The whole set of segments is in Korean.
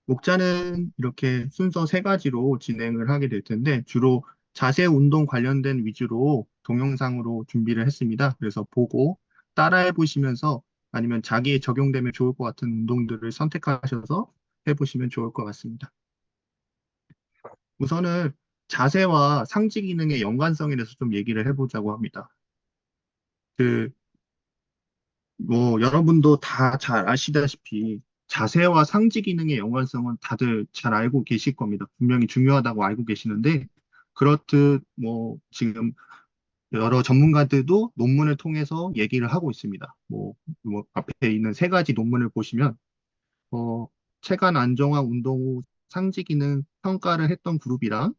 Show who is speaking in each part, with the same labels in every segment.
Speaker 1: 목차는 이렇게 순서 세 가지로 진행을 하게 될 텐데, 주로 자세 운동 관련된 위주로 동영상으로 준비를 했습니다. 그래서 보고 따라해 보시면서 아니면 자기에 적용되면 좋을 것 같은 운동들을 선택하셔서 해보시면 좋을 것 같습니다. 우선은 자세와 상지 기능의 연관성에 대해서 좀 얘기를 해보자고 합니다. 그, 여러분도 다 잘 아시다시피 자세와 상지 기능의 연관성은 다들 잘 알고 계실 겁니다. 분명히 중요하다고 알고 계시는데, 그렇듯 지금 여러 전문가들도 논문을 통해서 얘기를 하고 있습니다. 앞에 있는 세 가지 논문을 보시면, 어, 체간 안정화 운동 후 상지 기능 평가를 했던 그룹이랑,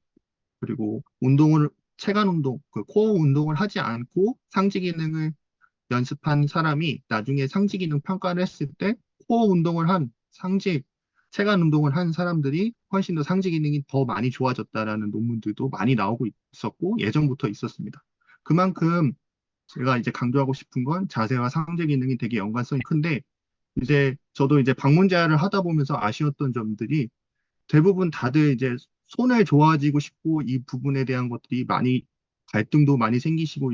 Speaker 1: 그리고 체간 운동, 그 코어 운동을 하지 않고 상지 기능을 연습한 사람이 나중에 상지 기능 평가를 했을 때 코어 운동을 한 체관 운동을 한 사람들이 훨씬 더 상지 기능이 더 많이 좋아졌다라는 논문들도 많이 나오고 있었고 예전부터 있었습니다. 그만큼 제가 이제 강조하고 싶은 건 자세와 상지 기능이 되게 연관성이 큰데 이제 저도 이제 방문자를 하다 보면서 아쉬웠던 점들이 대부분 다들 이제 손을 좋아지고 싶고 이 부분에 대한 것들이 많이 갈등도 많이 생기시고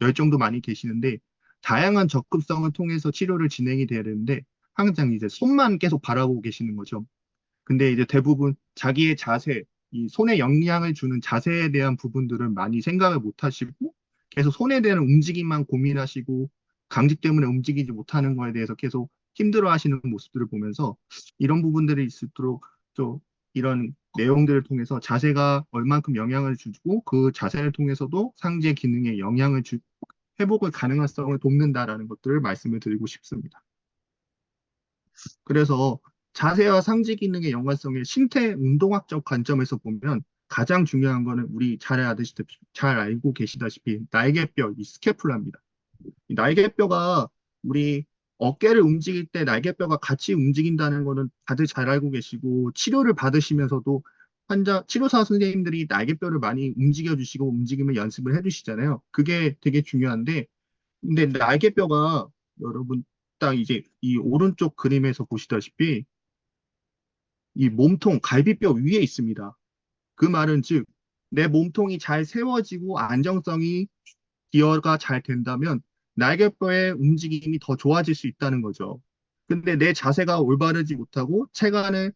Speaker 1: 열정도 많이 계시는데 다양한 접근성을 통해서 치료를 진행이 돼야 되는데 항상 이제 손만 계속 바라보고 계시는 거죠. 근데 이제 대부분 자기의 자세, 이 손에 영향을 주는 자세에 대한 부분들은 많이 생각을 못 하시고 계속 손에 대한 움직임만 고민하시고 강직 때문에 움직이지 못하는 거에 대해서 계속 힘들어 하시는 모습들을 보면서 이런 부분들이 있도록 좀 이런 내용들을 통해서 자세가 얼만큼 영향을 주고 그 자세를 통해서도 상지의 기능에 회복을 가능성을 돕는다라는 것들을 말씀을 드리고 싶습니다. 그래서 자세와 상지 기능의 연관성을 신체 운동학적 관점에서 보면 가장 중요한 거는 우리 잘 알고 계시다시피 날개뼈, 이 스캐플라입니다. 이 날개뼈가 우리 어깨를 움직일 때 날개뼈가 같이 움직인다는 거는 다들 잘 알고 계시고 치료를 받으시면서도 치료사 선생님들이 날개뼈를 많이 움직여 주시고 움직임을 연습을 해 주시잖아요. 그게 되게 중요한데 근데 날개뼈가 여러분 딱 이제 이 오른쪽 그림에서 보시다시피 이 몸통 갈비뼈 위에 있습니다. 그 말은 즉 내 몸통이 잘 세워지고 안정성이 기어가 잘 된다면 날개뼈의 움직임이 더 좋아질 수 있다는 거죠. 근데 내 자세가 올바르지 못하고 체간의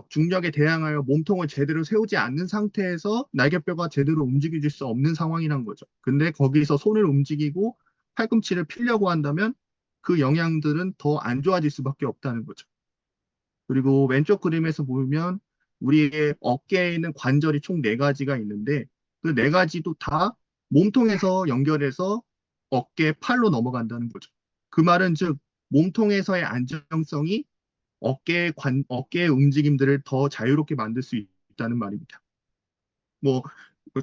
Speaker 1: 중력에 대항하여 몸통을 제대로 세우지 않는 상태에서 날개뼈가 제대로 움직여질 수 없는 상황이란 거죠. 근데 거기서 손을 움직이고 팔꿈치를 피려고 한다면 그 영향들은 더 안 좋아질 수밖에 없다는 거죠. 그리고 왼쪽 그림에서 보면 우리의 어깨에 있는 관절이 총 네가지가 있는데 그 네 가지도 다 몸통에서 연결해서 팔로 넘어간다는 거죠. 그 말은 즉 몸통에서의 안정성이 어깨의 움직임들을 더 자유롭게 만들 수 있다는 말입니다. 뭐, 그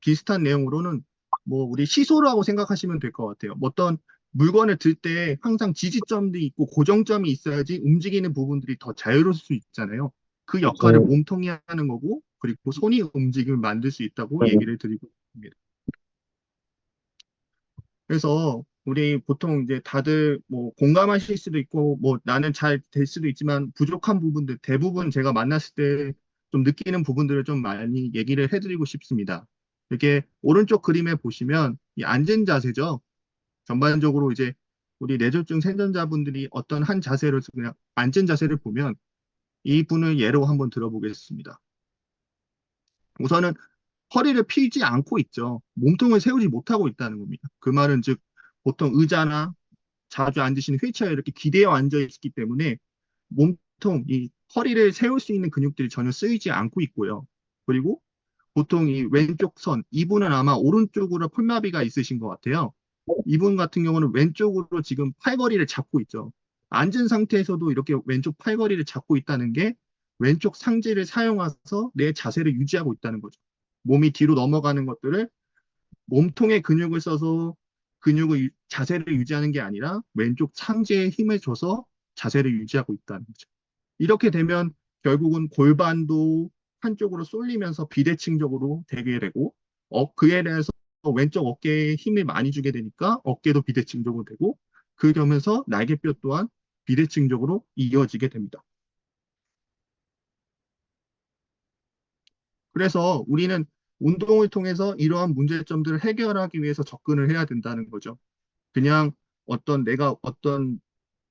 Speaker 1: 비슷한 내용으로는 우리 시소라고 생각하시면 될 것 같아요. 어떤 물건을 들 때 항상 지지점도 있고 고정점이 있어야지 움직이는 부분들이 더 자유로울 수 있잖아요. 그 역할을 몸통이 하는 거고, 그리고 손이 움직임을 만들 수 있다고 얘기를 드리고 있습니다. 그래서 우리 보통 이제 다들 공감하실 수도 있고 나는 잘 될 수도 있지만 부족한 부분들 대부분 제가 만났을 때 좀 느끼는 부분들을 좀 많이 얘기를 해드리고 싶습니다. 이렇게 오른쪽 그림에 보시면 이 앉은 자세죠. 전반적으로 이제 우리 뇌졸중 생존자분들이 어떤 한 자세로 그냥 앉은 자세를 보면 이 분을 예로 한번 들어보겠습니다. 우선은 허리를 펴지 않고 있죠. 몸통을 세우지 못하고 있다는 겁니다. 그 말은 즉 보통 의자나 자주 앉으시는 휠체어에 이렇게 기대어 앉아 있기 때문에 이 허리를 세울 수 있는 근육들이 전혀 쓰이지 않고 있고요. 그리고 보통 이 왼쪽 이분은 아마 오른쪽으로 폴마비가 있으신 것 같아요. 이분 같은 경우는 왼쪽으로 지금 팔걸이를 잡고 있죠. 앉은 상태에서도 이렇게 왼쪽 팔걸이를 잡고 있다는 게 왼쪽 상체를 사용해서 내 자세를 유지하고 있다는 거죠. 몸이 뒤로 넘어가는 것들을 몸통의 근육을 써서 자세를 유지하는 게 아니라 왼쪽 상체에 힘을 줘서 자세를 유지하고 있다는 거죠. 이렇게 되면 결국은 골반도 한쪽으로 쏠리면서 비대칭적으로 되게 되고 그에 대해서 왼쪽 어깨에 힘을 많이 주게 되니까 어깨도 비대칭적으로 되고 그러면서 날개뼈 또한 비대칭적으로 이어지게 됩니다. 그래서 우리는 운동을 통해서 이러한 문제점들을 해결하기 위해서 접근을 해야 된다는 거죠. 그냥 내가 어떤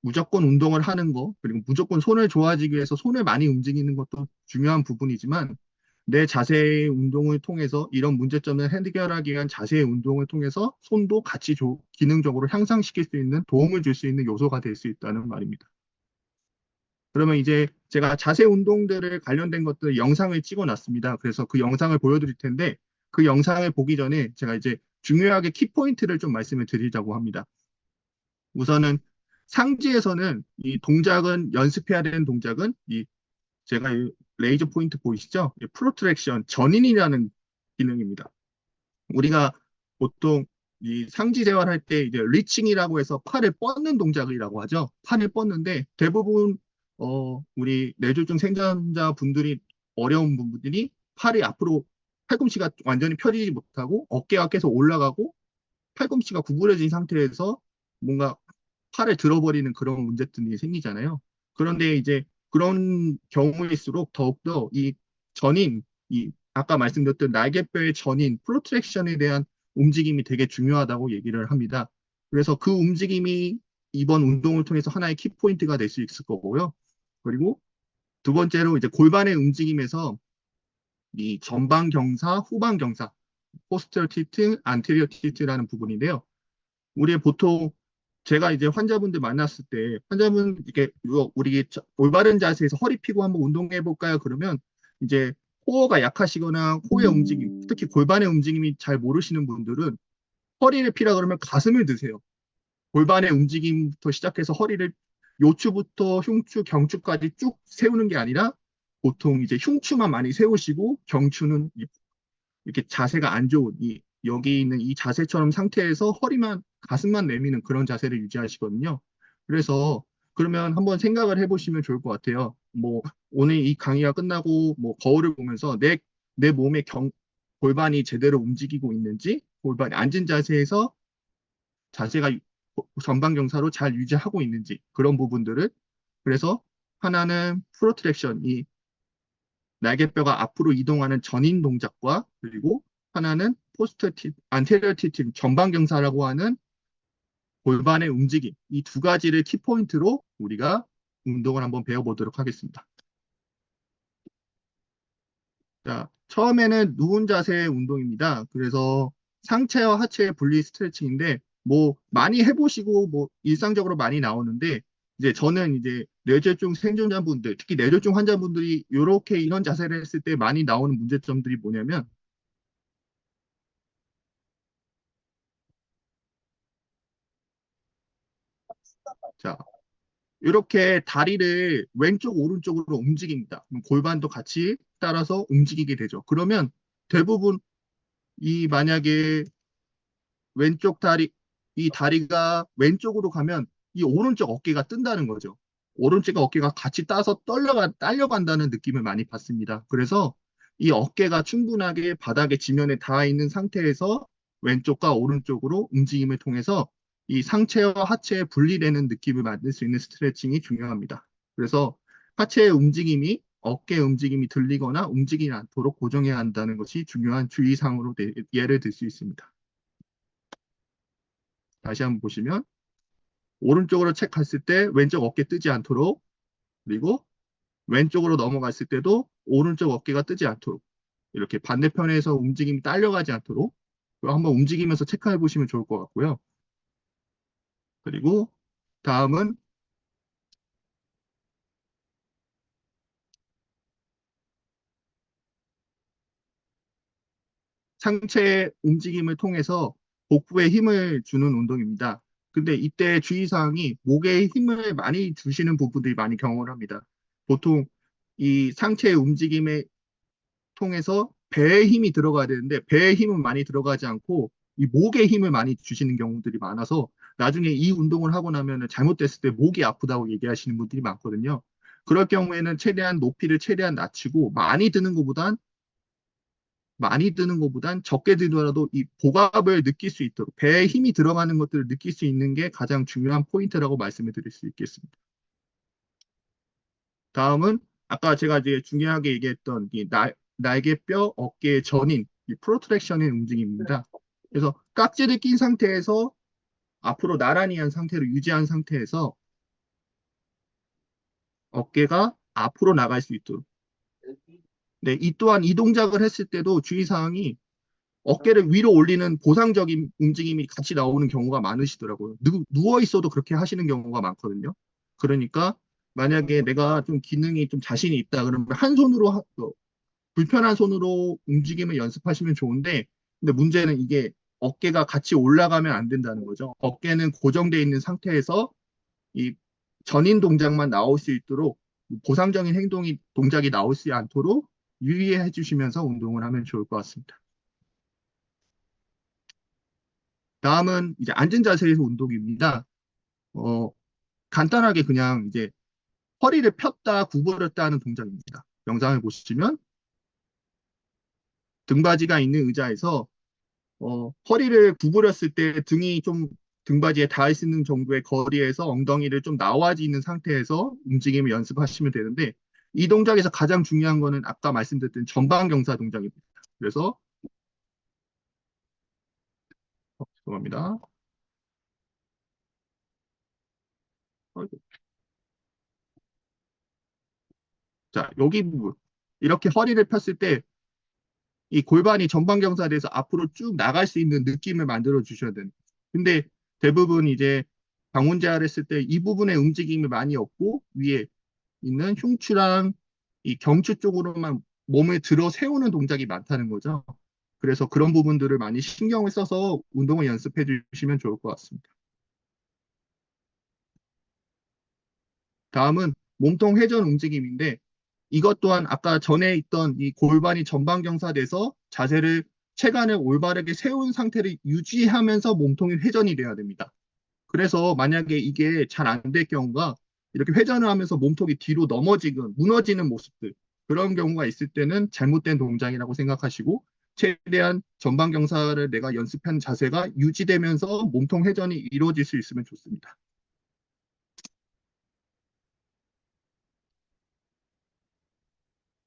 Speaker 1: 무조건 운동을 하는 거, 그리고 무조건 손을 좋아지기 위해서 손을 많이 움직이는 것도 중요한 부분이지만, 내 자세의 운동을 통해서 이런 문제점을 해결하기 위한 자세의 운동을 통해서 손도 같이 기능적으로 향상시킬 수 있는 도움을 줄 수 있는 요소가 될 수 있다는 말입니다. 그러면 이제 제가 자세 운동들을 관련된 것들 영상을 찍어 놨습니다. 그래서 그 영상을 보여드릴 텐데 그 영상을 보기 전에 제가 이제 중요하게 키포인트를 좀 말씀을 드리자고 합니다. 우선은 상지에서는 이 동작은 연습해야 되는 동작은 이 제가 이 레이저 포인트 보이시죠? 프로트랙션 전인이라는 기능입니다. 우리가 보통 이 상지 생활할 때 이제 리칭이라고 해서 팔을 뻗는 동작이라고 하죠. 팔을 뻗는데 대부분 우리 뇌졸중 생존자 분들이 어려운 부분들이 팔이 앞으로 팔꿈치가 완전히 펴지지 못하고 어깨가 계속 올라가고 팔꿈치가 구부러진 상태에서 뭔가 팔을 들어버리는 그런 문제점이 생기잖아요. 그런데 이제 그런 경우일수록 더욱더 이 전인, 이 아까 말씀드렸던 날개뼈의 전인, 프로트랙션에 대한 움직임이 되게 중요하다고 얘기를 합니다. 그래서 그 움직임이 이번 운동을 통해서 하나의 키포인트가 될 수 있을 거고요. 그리고 두 번째로 이제 골반의 움직임에서 이 전방 경사, 후방 경사, 포스terior tilting, anterior tilt라는 부분인데요. 우리 보통 제가 이제 환자분들 만났을 때 환자분 이게 우리 올바른 자세에서 허리 펴고 한번 운동해 볼까요? 그러면 이제 코어가 약하시거나 코의 움직임, 특히 골반의 움직임이 잘 모르시는 분들은 허리를 피라 그러면 가슴을 드세요. 골반의 움직임부터 시작해서 허리를 요추부터 흉추, 경추까지 쭉 세우는 게 아니라 보통 이제 흉추만 많이 세우시고 경추는 이렇게 자세가 안 좋은 여기 있는 이 자세처럼 상태에서 허리만 가슴만 내미는 그런 자세를 유지하시거든요. 그래서 그러면 한번 생각을 해보시면 좋을 것 같아요. 뭐 오늘 이 강의가 끝나고 뭐 거울을 보면서 내 몸의 골반이 제대로 움직이고 있는지, 골반이 앉은 자세에서 자세가 전방 경사로 잘 유지하고 있는지 그런 부분들을 그래서 하나는 프로트랙션, 이 날개뼈가 앞으로 이동하는 전인 동작과 그리고 하나는 안테리어 티팅 전방 경사라고 하는 골반의 움직임 이 두 가지를 키포인트로 우리가 운동을 한번 배워보도록 하겠습니다. 자, 처음에는 누운 자세 운동입니다. 그래서 상체와 하체의 분리 스트레칭인데 뭐 많이 해보시고 뭐 일상적으로 많이 나오는데 이제 저는 이제 뇌졸중 생존자분들 특히 뇌졸중 환자분들이 이렇게 이런 자세를 했을 때 많이 나오는 문제점들이 뭐냐면 자 이렇게 다리를 왼쪽 오른쪽으로 움직입니다. 그럼 골반도 같이 따라서 움직이게 되죠. 그러면 대부분 이 만약에 왼쪽 다리, 이 다리가 왼쪽으로 가면 이 오른쪽 어깨가 뜬다는 거죠. 오른쪽 어깨가 같이 따서 딸려간다는 느낌을 많이 받습니다. 그래서 이 어깨가 충분하게 바닥에 지면에 닿아 있는 상태에서 왼쪽과 오른쪽으로 움직임을 통해서 이 상체와 하체의 분리되는 느낌을 만들 수 있는 스트레칭이 중요합니다. 그래서 하체의 움직임이 어깨 움직임이 들리거나 움직이지 않도록 고정해야 한다는 것이 중요한 주의사항으로 예를 들 수 있습니다. 다시 한번 보시면 오른쪽으로 체크했을 때 왼쪽 어깨 뜨지 않도록 그리고 왼쪽으로 넘어갔을 때도 오른쪽 어깨가 뜨지 않도록 이렇게 반대편에서 움직임이 딸려가지 않도록 한번 움직이면서 체크해 보시면 좋을 것 같고요. 그리고 다음은 상체 움직임을 통해서 복부에 힘을 주는 운동입니다. 근데 이때 주의사항이 목에 힘을 많이 주시는 부분들이 많이 경험을 합니다. 보통 이 상체의 움직임에 통해서 배에 힘이 들어가야 되는데 배에 힘은 많이 들어가지 않고 이 목에 힘을 많이 주시는 경우들이 많아서 나중에 이 운동을 하고 나면 잘못됐을 때 목이 아프다고 얘기하시는 분들이 많거든요. 그럴 경우에는 최대한 높이를 최대한 낮추고 많이 드는 것보단 적게 들더라도 이 복압을 느낄 수 있도록 배에 힘이 들어가는 것들을 느낄 수 있는 게 가장 중요한 포인트라고 말씀을 드릴 수 있겠습니다. 다음은 아까 제가 이제 중요하게 얘기했던 날개뼈, 어깨의 전인, 이 프로트랙션의 움직임입니다. 그래서 깍지를 낀 상태에서 앞으로 나란히 한 상태로 유지한 상태에서 어깨가 앞으로 나갈 수 있도록. 네, 이 또한 이 동작을 했을 때도 주의사항이 어깨를 위로 올리는 보상적인 움직임이 같이 나오는 경우가 많으시더라고요. 누워 있어도 그렇게 하시는 경우가 많거든요. 그러니까 만약에 내가 좀 기능이 좀 자신이 있다 그러면 한 손으로 불편한 손으로 움직임을 연습하시면 좋은데 근데 문제는 이게 어깨가 같이 올라가면 안 된다는 거죠. 어깨는 고정되어 있는 상태에서 이 전인 동작만 나올 수 있도록 보상적인 행동이 동작이 나올 수 않도록 유의해 주시면서 운동을 하면 좋을 것 같습니다. 다음은 이제 앉은 자세에서 운동입니다. 어, 간단하게 그냥 이제 허리를 폈다 구부렸다 하는 동작입니다. 영상을 보시면 등받이가 있는 의자에서 허리를 구부렸을 때 등이 좀 등받이에 닿을 수 있는 정도의 거리에서 엉덩이를 좀 나와 있는 상태에서 움직임을 연습하시면 되는데 이 동작에서 가장 중요한 거는 아까 말씀드렸던 전방경사 동작입니다. 그래서 죄송합니다. 자, 여기 부분 이렇게 허리를 폈을 때 이 골반이 전방경사돼서 앞으로 쭉 나갈 수 있는 느낌을 만들어 주셔야 되는 거죠. 근데 대부분 이제 방문제를 했을 때 이 부분에 움직임이 많이 없고 위에 있는 흉추랑 이 경추 쪽으로만 몸을 들어 세우는 동작이 많다는 거죠. 그래서 그런 부분들을 많이 신경을 써서 운동을 연습해 주시면 좋을 것 같습니다. 다음은 몸통 회전 움직임인데 이것 또한 아까 전에 있던 이 골반이 전방경사돼서 자세를 체간을 올바르게 세운 상태를 유지하면서 몸통이 회전이 돼야 됩니다. 그래서 만약에 이게 잘 안 될 경우가 이렇게 회전을 하면서 몸통이 뒤로 넘어지고 무너지는 모습들 그런 경우가 있을 때는 잘못된 동작이라고 생각하시고 최대한 전방경사를 내가 연습한 자세가 유지되면서 몸통 회전이 이루어질 수 있으면 좋습니다.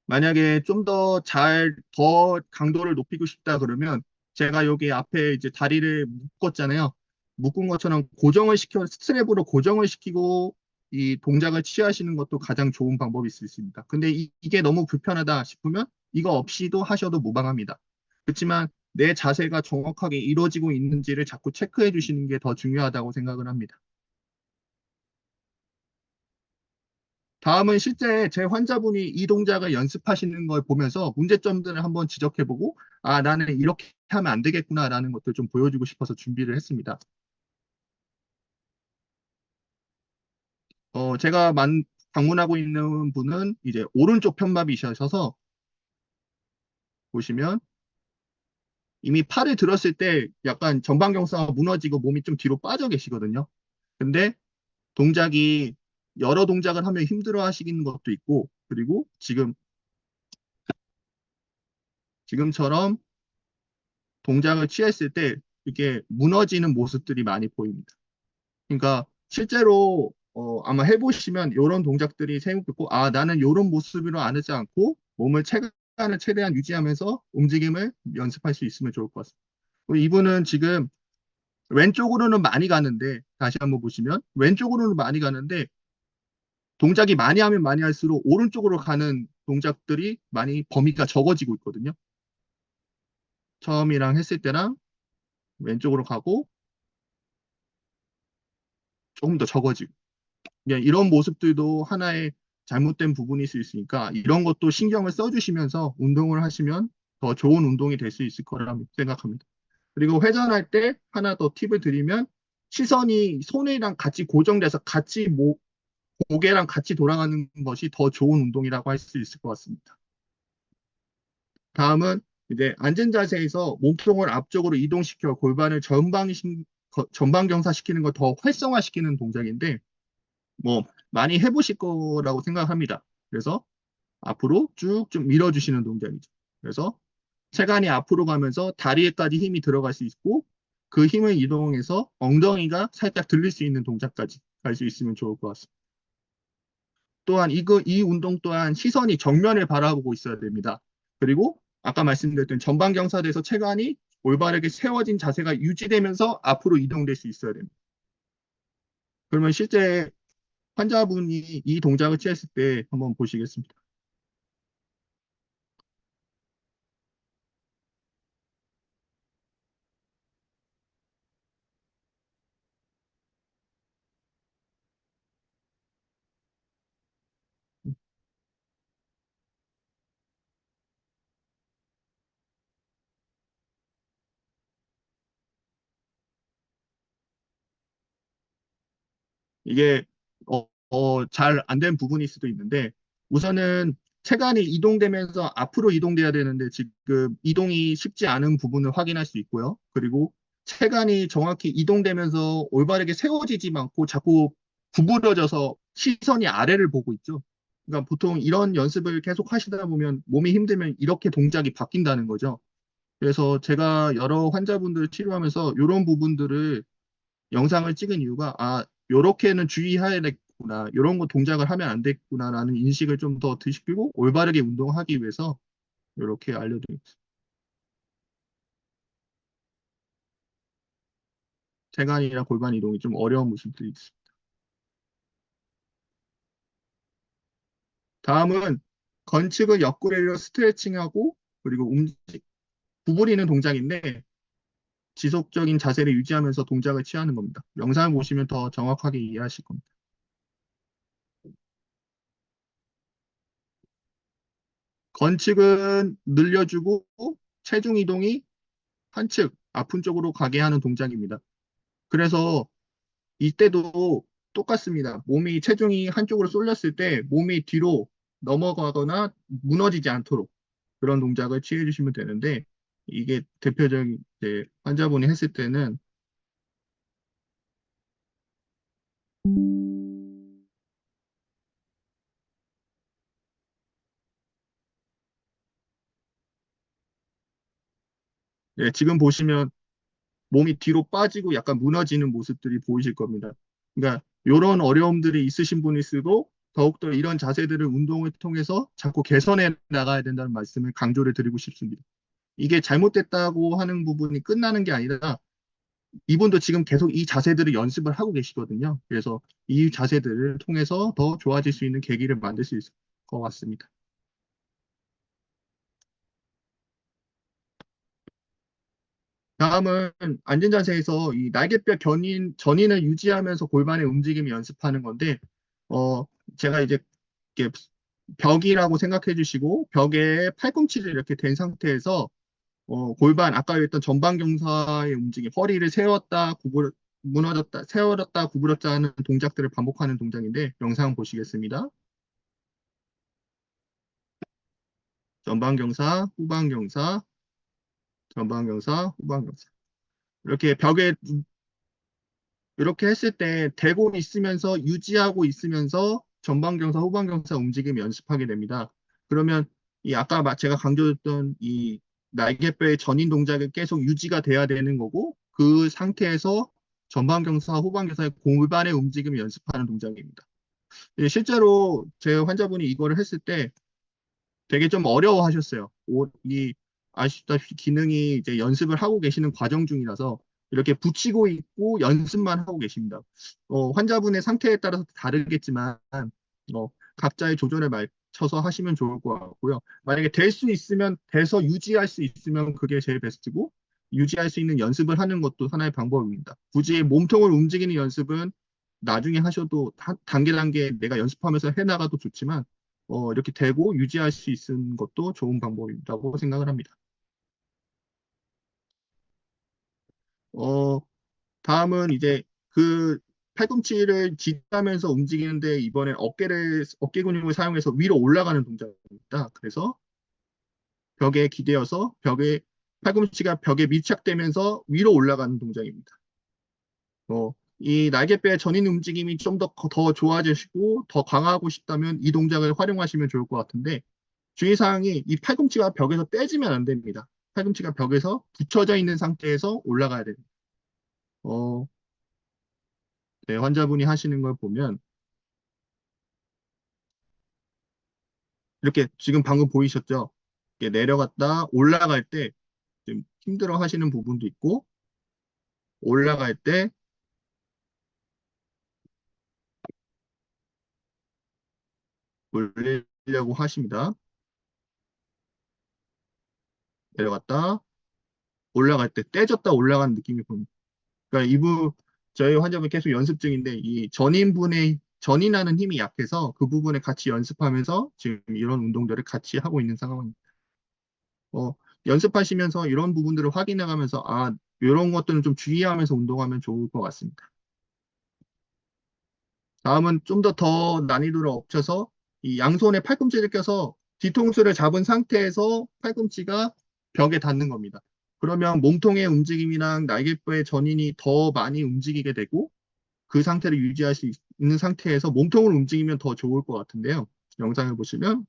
Speaker 1: 만약에 좀 더 강도를 높이고 싶다 그러면 제가 여기 앞에 이제 다리를 묶었잖아요. 묶은 것처럼 스트랩으로 고정을 시키고 이 동작을 취하시는 것도 가장 좋은 방법일 수 있습니다. 근데 이게 너무 불편하다 싶으면 이거 없이도 하셔도 무방합니다. 그렇지만 내 자세가 정확하게 이루어지고 있는지를 자꾸 체크해 주시는 게 더 중요하다고 생각을 합니다. 다음은 실제 제 환자분이 이 동작을 연습하시는 걸 보면서 문제점들을 한번 지적해보고, 아, 나는 이렇게 하면 안 되겠구나라는 것들 좀 보여주고 싶어서 준비를 했습니다. 제가 방문하고 있는 분은 이제 오른쪽 편마비셔서 보시면 이미 팔을 들었을 때 약간 전방경사가 무너지고 몸이 좀 뒤로 빠져 계시거든요. 근데 동작이 여러 동작을 하면 힘들어 하시는 것도 있고, 그리고 지금처럼 동작을 취했을 때 이게 무너지는 모습들이 많이 보입니다. 그러니까 실제로 아마 해보시면 이런 동작들이 생겼고 아 나는 이런 모습으로 안 하지 않고 몸을 체간을 최대한 유지하면서 움직임을 연습할 수 있으면 좋을 것 같습니다. 이분은 지금 왼쪽으로는 많이 가는데 다시 한번 보시면 왼쪽으로는 많이 가는데 동작이 많이 하면 많이 할수록 오른쪽으로 가는 동작들이 많이 범위가 적어지고 있거든요. 처음이랑 했을 때랑 왼쪽으로 가고 조금 더 적어지고 이런 모습들도 하나의 잘못된 부분일 수 있으니까 이런 것도 신경을 써주시면서 운동을 하시면 더 좋은 운동이 될 수 있을 거라고 생각합니다. 그리고 회전할 때 하나 더 팁을 드리면 시선이 손이랑 같이 고정돼서 같이 고개랑 같이 돌아가는 것이 더 좋은 운동이라고 할 수 있을 것 같습니다. 다음은 이제 앉은 자세에서 몸통을 앞쪽으로 이동시켜 골반을 전방경사시키는 걸 더 활성화시키는 동작인데 뭐 많이 해보실 거라고 생각합니다. 그래서 앞으로 쭉 좀 밀어주시는 동작이죠. 그래서 체간이 앞으로 가면서 다리에까지 힘이 들어갈 수 있고 그 힘을 이동해서 엉덩이가 살짝 들릴 수 있는 동작까지 갈 수 있으면 좋을 것 같습니다. 또한 이 운동 또한 시선이 정면을 바라보고 있어야 됩니다. 그리고 아까 말씀드렸던 전방경사대에서 체간이 올바르게 세워진 자세가 유지되면서 앞으로 이동될 수 있어야 됩니다. 그러면 실제 환자분이 이 동작을 취했을 때 한번 보시겠습니다. 이게 잘 안 된 부분일 수도 있는데 우선은 체간이 이동되면서 앞으로 이동돼야 되는데 지금 이동이 쉽지 않은 부분을 확인할 수 있고요. 그리고 체간이 정확히 이동되면서 올바르게 세워지지 않고 자꾸 구부러져서 시선이 아래를 보고 있죠. 그러니까 보통 이런 연습을 계속 하시다 보면 몸이 힘들면 이렇게 동작이 바뀐다는 거죠. 그래서 제가 여러 환자분들 치료하면서 이런 부분들을 영상을 찍은 이유가 요렇게는 주의해야 되겠구나. 요런 거 동작을 하면 안 되겠구나라는 인식을 좀 더 드시고 올바르게 운동하기 위해서 요렇게 알려드립니다. 체간이나 골반 이동이 좀 어려운 모습들이 있습니다. 다음은 건축을 옆구리로 스트레칭하고 그리고 구부리는 동작인데 지속적인 자세를 유지하면서 동작을 취하는 겁니다. 영상을 보시면 더 정확하게 이해하실 겁니다. 건축은 늘려주고 체중 이동이 한측 아픈 쪽으로 가게 하는 동작입니다. 그래서 이때도 똑같습니다. 몸이 체중이 한쪽으로 쏠렸을 때 몸이 뒤로 넘어가거나 무너지지 않도록 그런 동작을 취해 주시면 되는데 이게 대표적인 이제 환자분이 했을 때는 지금 보시면 몸이 뒤로 빠지고 약간 무너지는 모습들이 보이실 겁니다. 그러니까 이런 어려움들이 있으신 분일수록 더욱더 이런 자세들을 운동을 통해서 자꾸 개선해 나가야 된다는 말씀을 강조를 드리고 싶습니다. 이게 잘못됐다고 하는 부분이 끝나는 게 아니라 이분도 지금 계속 이 자세들을 연습을 하고 계시거든요. 그래서 이 자세들을 통해서 더 좋아질 수 있는 계기를 만들 수 있을 것 같습니다. 다음은 앉은 자세에서 이 날개뼈 전인을 유지하면서 골반의 움직임을 연습하는 건데, 어, 제가 이제 이렇게 벽이라고 생각해 주시고, 벽에 팔꿈치를 이렇게 댄 상태에서 골반, 아까 했던 전방경사의 움직임, 허리를 세웠다, 무너졌다, 세웠다, 구부렸다 하는 동작들을 반복하는 동작인데, 영상 보시겠습니다. 전방경사, 후방경사, 전방경사, 후방경사. 이렇게 벽에 이렇게 했을 때 대고 있으면서 유지하고 있으면서 전방경사, 후방경사 움직임 연습하게 됩니다. 그러면 이 아까 제가 강조했던 이 날개뼈의 전인 동작이 계속 유지가 돼야 되는 거고 그 상태에서 전방경사, 후방경사의 골반의 움직임을 연습하는 동작입니다. 실제로 제 환자분이 이거를 했을 때 되게 좀 어려워하셨어요. 이 아시다시피 기능이 이제 연습을 하고 계시는 과정 중이라서 이렇게 붙이고 있고 연습만 하고 계십니다. 환자분의 상태에 따라서 다르겠지만 각자의 조절에 맞춰서 하시면 좋을 것 같고요. 만약에 될 수 있으면 돼서 유지할 수 있으면 그게 제일 베스트고 유지할 수 있는 연습을 하는 것도 하나의 방법입니다. 굳이 몸통을 움직이는 연습은 나중에 하셔도 단계 단계 내가 연습하면서 해나가도 좋지만 이렇게 되고 유지할 수 있는 것도 좋은 방법이라고 생각을 합니다. 어, 다음은 이제 그 팔꿈치를 지지하면서 움직이는데 이번에 어깨 근육을 사용해서 위로 올라가는 동작입니다. 그래서 벽에 기대어서 팔꿈치가 벽에 밀착되면서 위로 올라가는 동작입니다. 이 날개뼈의 전인 움직임이 좀 더 좋아지시고 더 강화하고 싶다면 이 동작을 활용하시면 좋을 것 같은데 주의사항이 이 팔꿈치가 벽에서 떼지면 안 됩니다. 팔꿈치가 벽에서 붙여져 있는 상태에서 올라가야 됩니다. 어, 네, 환자분이 하시는 걸 보면 이렇게 지금 방금 보이셨죠? 이렇게 내려갔다 올라갈 때 좀 힘들어 하시는 부분도 있고, 올라갈 때 올리려고 하십니다. 내려갔다 올라갈 때 떼졌다 올라가는 느낌이 봅니다. 그러니까 저희 환자분 계속 연습 중인데 이 전인하는 힘이 약해서 그 부분에 같이 연습하면서 지금 이런 운동들을 같이 하고 있는 상황입니다. 어, 연습하시면서 이런 부분들을 확인해 가면서 이런 것들은 좀 주의하면서 운동하면 좋을 것 같습니다. 다음은 좀 더 난이도를 업혀서 이 양손에 팔꿈치를 껴서 뒤통수를 잡은 상태에서 팔꿈치가 벽에 닿는 겁니다. 그러면 몸통의 움직임이랑 날개뼈의 전인이 더 많이 움직이게 되고 그 상태를 유지할 수 있는 상태에서 몸통을 움직이면 더 좋을 것 같은데요. 영상을 보시면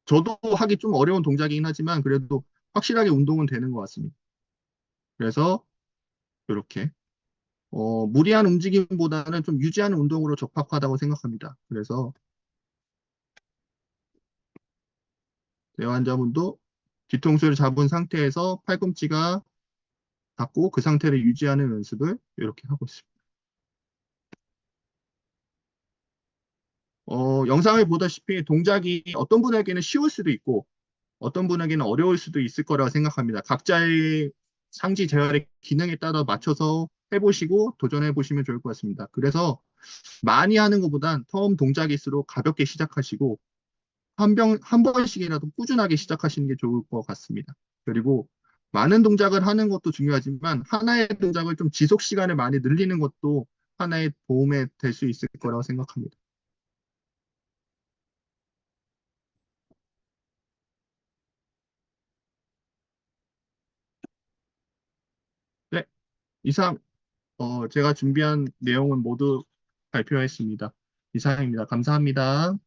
Speaker 1: 저도 하기 좀 어려운 동작이긴 하지만 그래도 확실하게 운동은 되는 것 같습니다. 그래서 이렇게 무리한 움직임보다는 좀 유지하는 운동으로 적합하다고 생각합니다. 그래서 대환자분도 뒤통수를 잡은 상태에서 팔꿈치가 닿고 그 상태를 유지하는 연습을 이렇게 하고 있습니다. 영상을 보다시피 동작이 어떤 분에게는 쉬울 수도 있고 어떤 분에게는 어려울 수도 있을 거라고 생각합니다. 각자의 상지 재활의 기능에 따라 맞춰서 해보시고 도전해 보시면 좋을 것 같습니다. 그래서 많이 하는 것보단 처음 동작일수록 가볍게 시작하시고 한 번씩이라도 꾸준하게 시작하시는 게 좋을 것 같습니다. 그리고 많은 동작을 하는 것도 중요하지만 하나의 동작을 좀 지속 시간을 많이 늘리는 것도 하나의 도움에 될 수 있을 거라고 생각합니다. 네, 이상 제가 준비한 내용은 모두 발표했습니다. 이상입니다. 감사합니다.